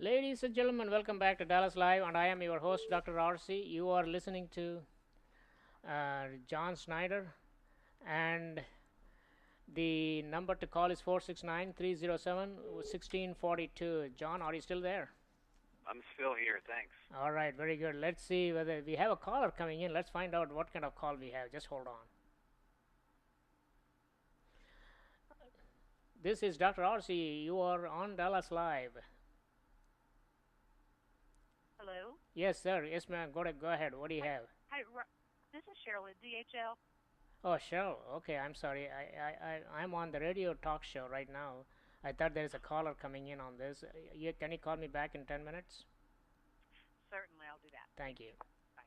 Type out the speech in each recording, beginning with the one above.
Ladies and gentlemen, welcome back to Dallas Live, and I am your host, Dr. RC. You are listening to Jon Snyder, and the number to call is 469-307-1642. John, are you still there? I'm still here, thanks. All right, very good. Let's see whether we have a caller coming in. Let's find out what kind of call we have. Just hold on. This is Dr. RC. You are on Dallas Live. Hello. Yes, sir. Yes, ma'am. Go ahead. What do you Hi. have? Hi. This is Cheryl at DHL. Oh, Cheryl. Okay, I'm sorry. I'm on the radio talk show right now. I thought there is a caller coming in on this. Can you call me back in 10 minutes? Certainly, I'll do that. Thank you. Bye.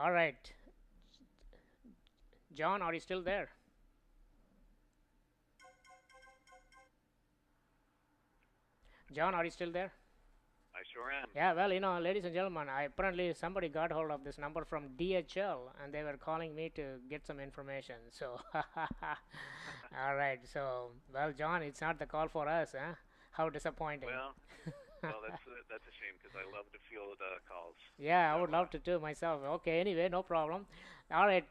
All right. John, are you still there? John, are you still there? I sure am. Yeah, well, ladies and gentlemen, apparently somebody got hold of this number from DHL and they were calling me to get some information. So, all right. So, well, John, it's not the call for us, huh? How disappointing. Well, that's a shame because I love to field calls. Yeah, I So would love to too myself. Okay, anyway, no problem. All right,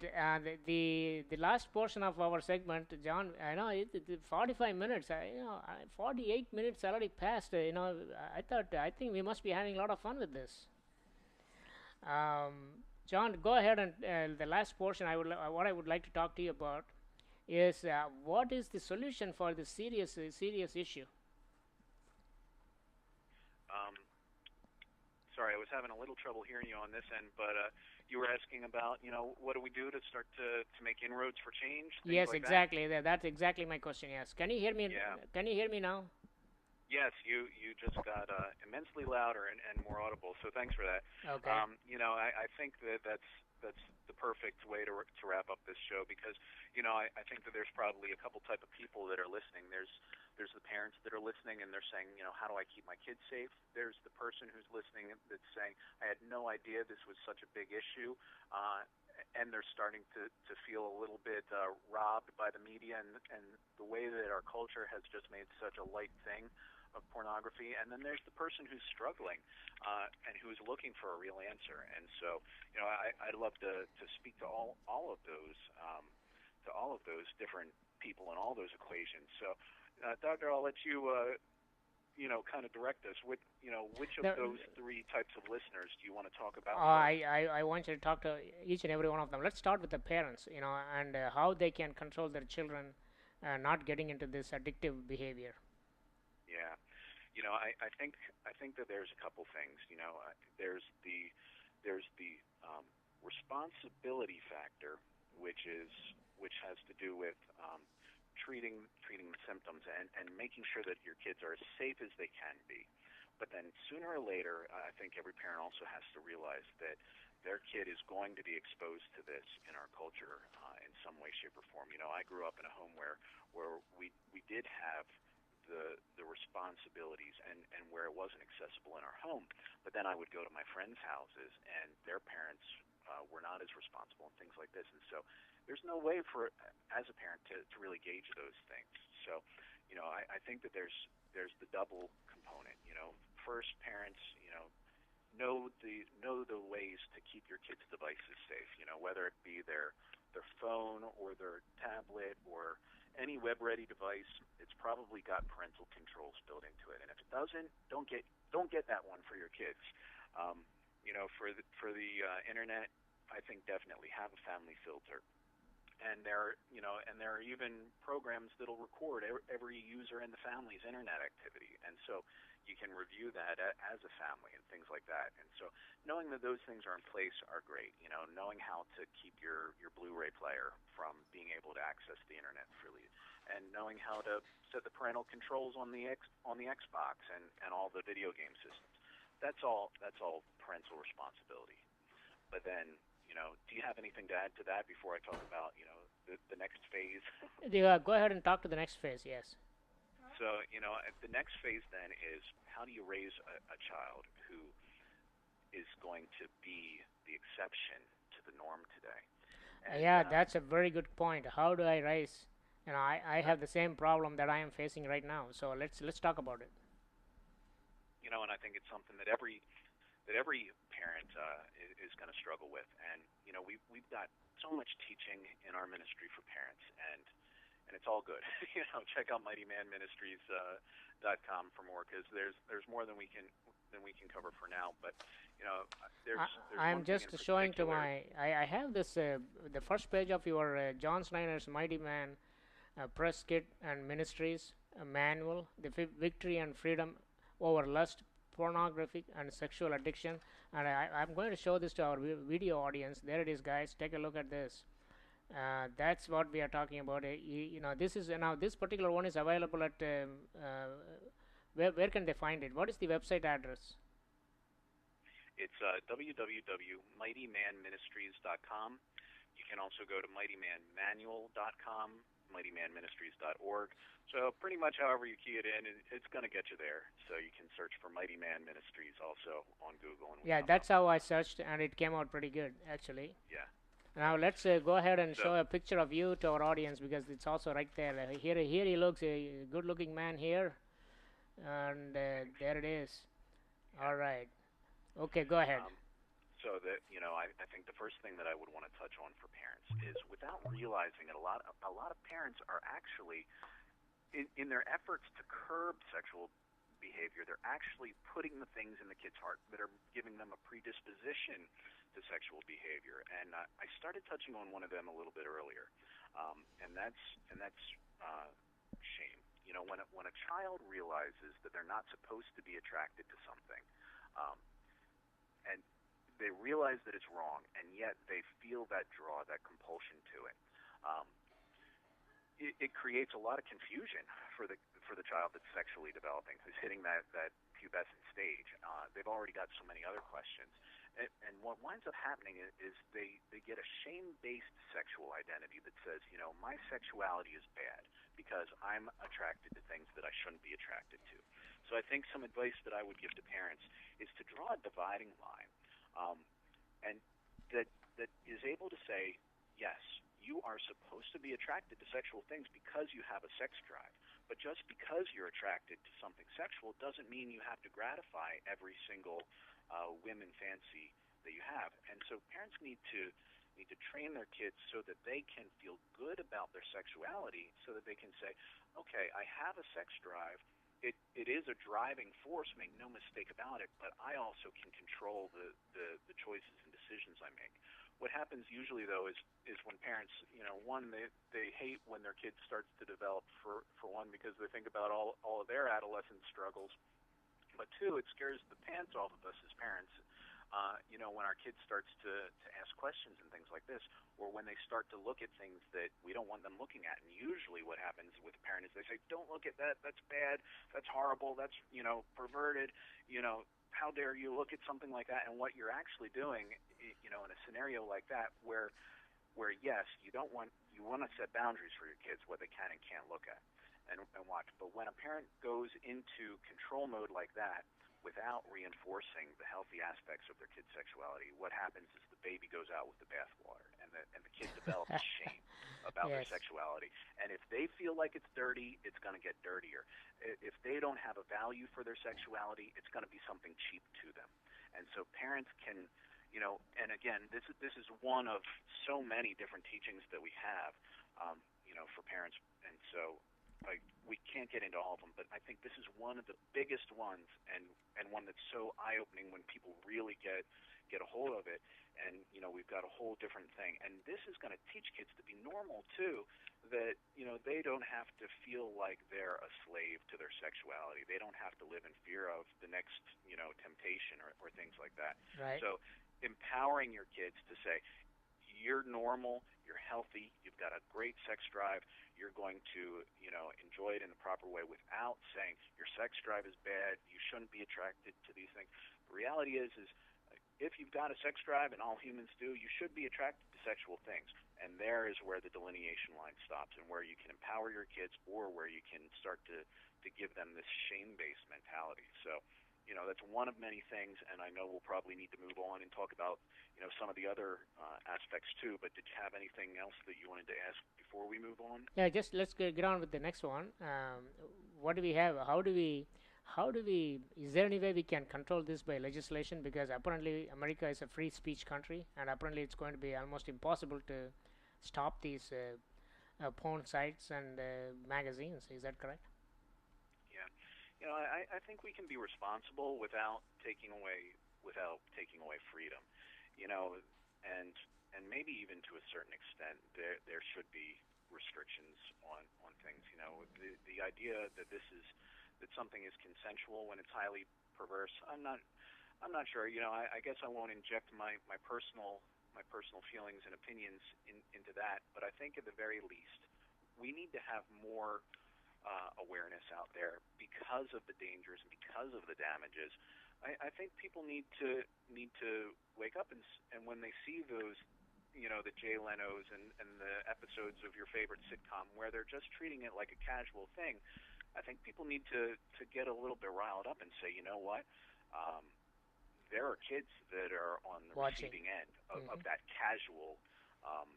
the last portion of our segment, John. I know 45 minutes. 48 minutes already passed. I think we must be having a lot of fun with this. John, go ahead and the last portion. What I would like to talk to you about is what is the solution for this serious issue. um, sorry, I was having a little trouble hearing you on this end, but you were asking about what do we do to start to make inroads for change, things Yes, like that. exactly. That's exactly my question. Yes. Can you hear me? Yeah. Can you hear me now? Yes, you just got immensely louder and more audible. So thanks for that. Okay. I think that's the perfect way to wrap up this show because I think that there's probably a couple type of people that are listening. There's the parents that are listening and they're saying, how do I keep my kids safe? There's the person who's listening that's saying, I had no idea this was such a big issue. And they're starting to feel a little bit robbed by the media and the way that our culture has just made such a light thing of pornography. And then there's the person who's struggling and who's looking for a real answer. And so, I'd love to speak to all of those different people and all those equations. So, Doctor, I'll let you kind of direct us. Which of The, those three types of listeners do you want to talk about first? I want you to talk to each and every one of them. Let's start with the parents, and how they can control their children not getting into this addictive behavior. Yeah, I think that there's a couple things. There's the responsibility factor, which has to do with treating the symptoms and making sure that your kids are as safe as they can be. But then sooner or later, I think every parent also has to realize that their kid is going to be exposed to this in our culture in some way, shape, or form. I grew up in a home where we did have the responsibilities and where it wasn't accessible in our home. But then I would go to my friends' houses and their parents were not as responsible and things like this. And so there's no way for as a parent to really gauge those things. So I think that there's the double component. First, parents know the ways to keep your kids' devices safe. Whether it be their phone or their tablet or any web-ready device, it's probably got parental controls built into it. And if it doesn't, don't get that one for your kids. For the internet, I think definitely have a family filter. And there are even programs that'll record every user in the family's internet activity, and so you can review that as a family and things like that. And so knowing that those things are in place are great. Knowing how to keep your Blu-ray player from being able to access the internet freely, and knowing how to set the parental controls on the Xbox and all the video game systems. That's all parental responsibility. But then, do you have anything to add to that before I talk about, the next phase? Go ahead and talk to the next phase. Yes. So, the next phase then is how do you raise a child who is going to be the exception to the norm today? And Yeah, that's a very good point. How do I raise I have the same problem that I am facing right now. So let's talk about it. And I think it's something that every parent is going to struggle with. And we've got so much teaching in our ministry for parents, and it's all good. Check out mightymanministries.com for more, because there's more than we can cover for now. But there's I'm one thing just in showing to particular. I have this the first page of your John Snyder's Mighty Man press kit and ministries manual, the victory and freedom over lust, pornography, and sexual addiction. And I'm going to show this to our video audience. There it is, guys. Take a look at this. That's what we are talking about. This is now this particular one is available at where can they find it? What is the website address? It's www.mightymanministries.com. You can also go to mightymanmanual.com, mightymanministries.org. So pretty much however you key it in, it's going to get you there. So you can search for Mighty Man Ministries also on Google. And yeah, that's how I searched, and it came out pretty good, actually. Yeah. Now let's go ahead and show a picture of you to our audience, because it's also right there. Here he looks a good-looking man here, and there it is. All right. Okay, go ahead. So that I think the first thing that I would want to touch on for parents is, without realizing it, a lot of parents are actually in their efforts to curb sexual behavior, they're actually putting the things in the kid's heart that are giving them a predisposition to sexual behavior. And I started touching on one of them a little bit earlier, and that's shame. When a child realizes that they're not supposed to be attracted to something, and they realize that it's wrong, and yet they feel that draw, that compulsion to it. It creates a lot of confusion for the child that's sexually developing, who's hitting that pubescent stage. They've already got so many other questions, and what winds up happening is they get a shame-based sexual identity that says, my sexuality is bad because I'm attracted to things that I shouldn't be attracted to. So I think some advice that I would give to parents is to draw a dividing line, and that is able to say, yes, you are supposed to be attracted to sexual things because you have a sex drive. But just because you're attracted to something sexual doesn't mean you have to gratify every single whim and fancy that you have. And so parents need to train their kids so that they can feel good about their sexuality, so that they can say, okay, I have a sex drive. It is a driving force, make no mistake about it, but I also can control the choices and decisions I make. What happens usually, though, is when parents, one, they hate when their kid starts to develop, for one, because they think about all of their adolescent struggles. But two, it scares the pants off of us as parents, when our kid starts to ask questions and things like this, or when they start to look at things that we don't want them looking at. And usually what happens with a parent is they say, don't look at that, that's bad, that's horrible, that's, perverted, how dare you look at something like that. And what you're actually doing, in a scenario like that, where yes, you want to set boundaries for your kids, what they can and can't look at and watch. But when a parent goes into control mode like that, without reinforcing the healthy aspects of their kid's sexuality, what happens is the baby goes out with the bathwater, and the kid develops shame about their sexuality. And if they feel like it's dirty, it's going to get dirtier. If they don't have a value for their sexuality, it's going to be something cheap to them. And so parents can, and again, this is one of so many different teachings that we have, for parents. And so we can't get into all of them, but I think this is one of the biggest ones, and one that's so eye-opening when people really get a hold of it. And we've got a whole different thing, and this is going to teach kids to be normal too, that they don't have to feel like they're a slave to their sexuality. They don't have to live in fear of the next temptation or things like that. Right. So empowering your kids to say, you're normal, you're healthy, you've got a great sex drive, you're going to, enjoy it in the proper way, without saying your sex drive is bad, you shouldn't be attracted to these things. The reality is if you've got a sex drive, and all humans do, you should be attracted to sexual things. And there is where the delineation line stops, and where you can empower your kids, or where you can start to give them this shame-based mentality. So, that's one of many things, and I know we'll probably need to move on and talk about, some of the other aspects too. But did you have anything else that you wanted to ask before we move on? Yeah, just let's get on with the next one. What do we have? How do we? Is there any way we can control this by legislation? Because apparently America is a free speech country, and apparently it's going to be almost impossible to stop these porn sites and magazines. Is that correct? Yeah, I think we can be responsible without taking away freedom. You know, and and maybe even to a certain extent, there should be restrictions on things. The idea that that something is consensual when it's highly perverse. I'm not sure. I guess I won't inject my personal feelings and opinions into that. But I think at the very least, we need to have more awareness out there because of the dangers and because of the damages. I think people need to wake up and when they see those, the Jay Leno's and the episodes of your favorite sitcom where they're just treating it like a casual thing, I think people need to get a little bit riled up and say, you know what, um, there are kids that are on the Watching. receiving end of Hmm. that um,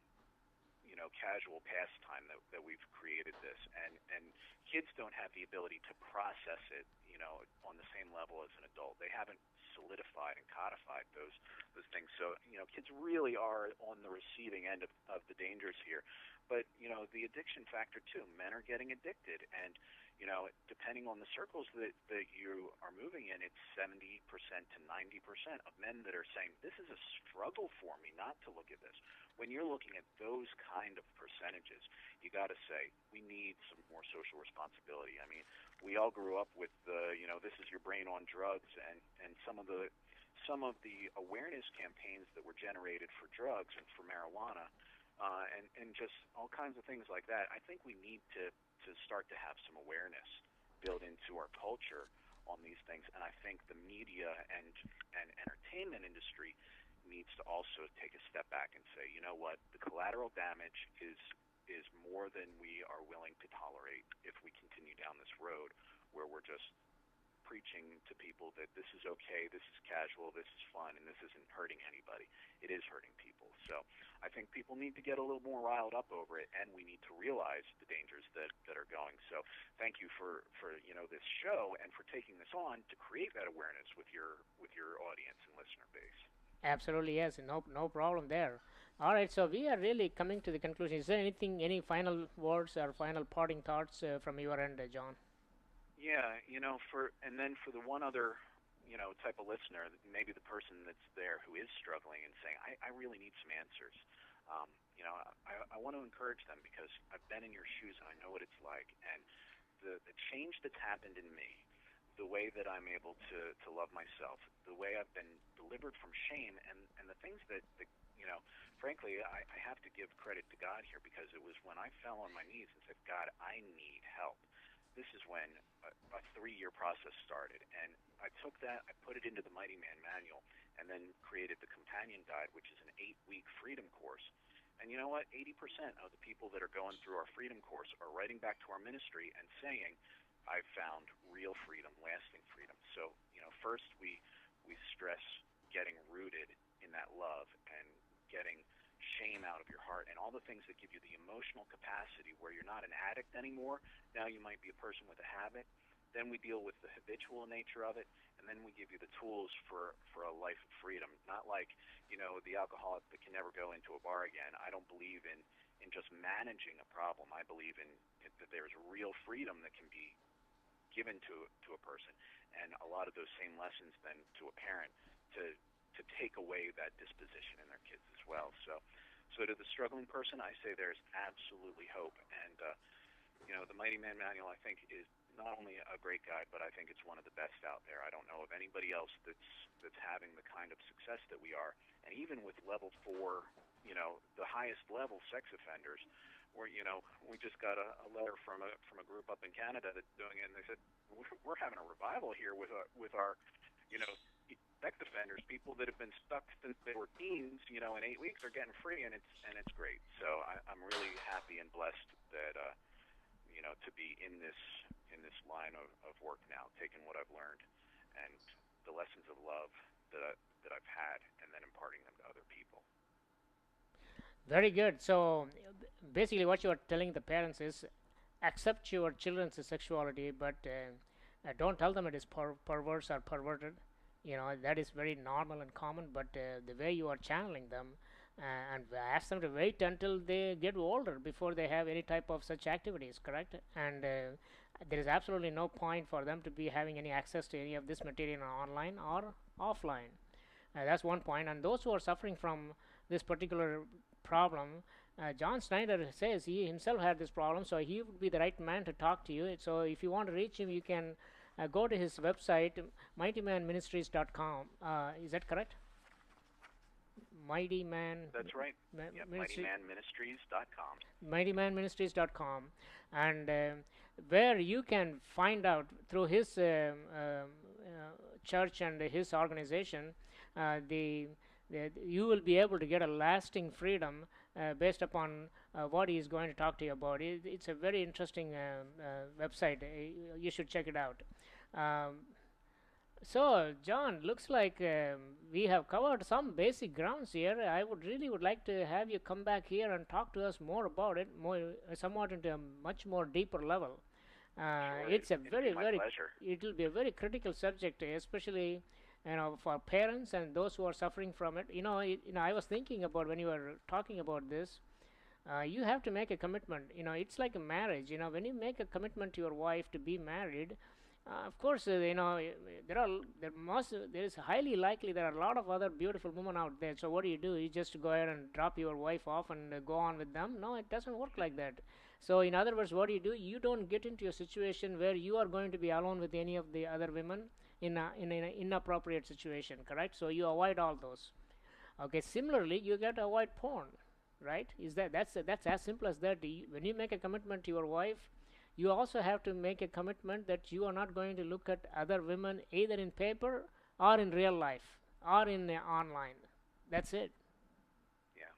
casual pastime that we've created this, and kids don't have the ability to process it, on the same level as an adult. They haven't solidified and codified those things. So, kids really are on the receiving end of the dangers here. But, the addiction factor too. Men are getting addicted, and depending on the circles that you are moving in, it's 70% to 90% of men that are saying this is a struggle for me not to look at this. When you're looking at those kind of percentages, you got to say we need some more social responsibility. I mean, we all grew up with this is your brain on drugs, and some of the awareness campaigns that were generated for drugs and for marijuana, and just all kinds of things like that. I think we need to start to have some awareness built into our culture on these things, and I think the media and entertainment industry needs to also take a step back and say, you know what, the collateral damage is more than we are willing to tolerate if we continue down this road where we're just preaching to people that this is okay, this is casual, this is fun, and this isn't hurting anybody. It is hurting people. So I think people need to get a little more riled up over it, and we need to realize the dangers that are going. So thank you for this show and for taking this on to create that awareness with your audience and listener base. Absolutely, yes. No problem there. All right, so we are really coming to the conclusion. Is there any final words or final parting thoughts from your end, John? Yeah, and then for the one other, type of listener, maybe the person that's there who is struggling and saying, I really need some answers. Um, I want to encourage them because I've been in your shoes and I know what it's like. And the change that's happened in me, the way that I'm able to love myself, the way I've been delivered from shame, and the things that frankly, I have to give credit to God here because it was when I fell on my knees and said, God, I need help. This is when a 3-year process started, and I took that, I put it into the Mighty Man Manual, and then created the Companion Guide, which is an 8-week freedom course. And you know what? 80% of the people that are going through our freedom course are writing back to our ministry and saying, I've found real freedom, lasting freedom. So, first we stress getting rooted in that love and getting shame out of your heart and all the things that give you the emotional capacity where you're not an addict anymore. Now you might be a person with a habit. Then we deal with the habitual nature of it, and then we give you the tools for a life of freedom. Not like, the alcoholic that can never go into a bar again. I don't believe in just managing a problem. I believe in that there's real freedom that can be given to a person, and a lot of those same lessons then to a parent to take away that disposition in their kids as well. So to the struggling person, I say there's absolutely hope, and the Mighty Man Manual I think is not only a great guide, but I think it's one of the best out there. I don't know of anybody else that's having the kind of success that we are, and even with level 4, the highest level sex offenders. Where we just got a letter from a group up in Canada that's doing it, and they said we're having a revival here with our sex offenders, people that have been stuck since they were teens, in 8 weeks are getting free, and it's great. So I'm really happy and blessed that to be in this line of work now, taking what I've learned and that I've had, and then imparting them to other people. Very good. So basically, what you are telling the parents is accept your children's sexuality, but don't tell them it is perverse or perverted. That is very normal and common. But the way you are channeling them, and ask them to wait until they get older before they have any type of such activities. Correct? And there is absolutely no point for them to be having any access to any of this material online or offline. That's one point. And those who are suffering from this particular problem, Jon Snyder says he himself had this problem, so he would be the right man to talk to you. So if you want to reach him, you can go to his website, mightymanministries.com. Is that correct? Mighty Man. That's right. Yep, mightymanministries.com. Mightymanministries.com, and where you can find out through his church and his organization, you will be able to get a lasting freedom based upon what he is going to talk to you about. It's a very interesting website. You should check it out. So, John, looks like we have covered some basic grounds here. I would like to have you come back here and talk to us more about it, somewhat into a much more deeper level. Sure, It's a very, my very, pleasure. it will be a very critical subject, especially for parents and those who are suffering from it. I was thinking about when you were talking about this. You have to make a commitment. It's like a marriage. When you make a commitment to your wife to be married, of course, there is highly likely there are a lot of other beautiful women out there. So what do? You just go ahead and drop your wife off and go on with them? No, it doesn't work like that. So in other words, what do? You don't get into a situation where you are going to be alone with any of the other women in an inappropriate situation, correct? So you avoid all those. Okay. Similarly, you get to avoid porn, right? That's as simple as that. When you make a commitment to your wife, you also have to make a commitment that you are not going to look at other women either in paper or in real life or in online. That's it. Yeah.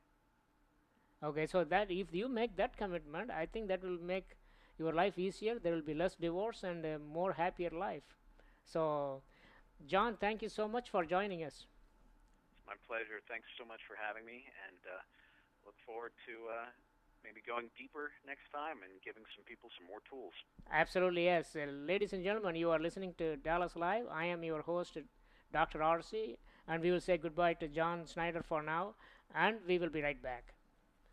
Okay, so that if you make that commitment, I think that will make your life easier. There will be less divorce and a more happier life. So, John, thank you so much for joining us. It's my pleasure. Thanks so much for having me, and look forward to maybe going deeper next time and giving some people some more tools. Absolutely, yes. Ladies and gentlemen, you are listening to Dallas Live. I am your host, Dr. RC, and we will say goodbye to Jon Snyder for now, and we will be right back.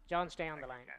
John, stay on the line. Again.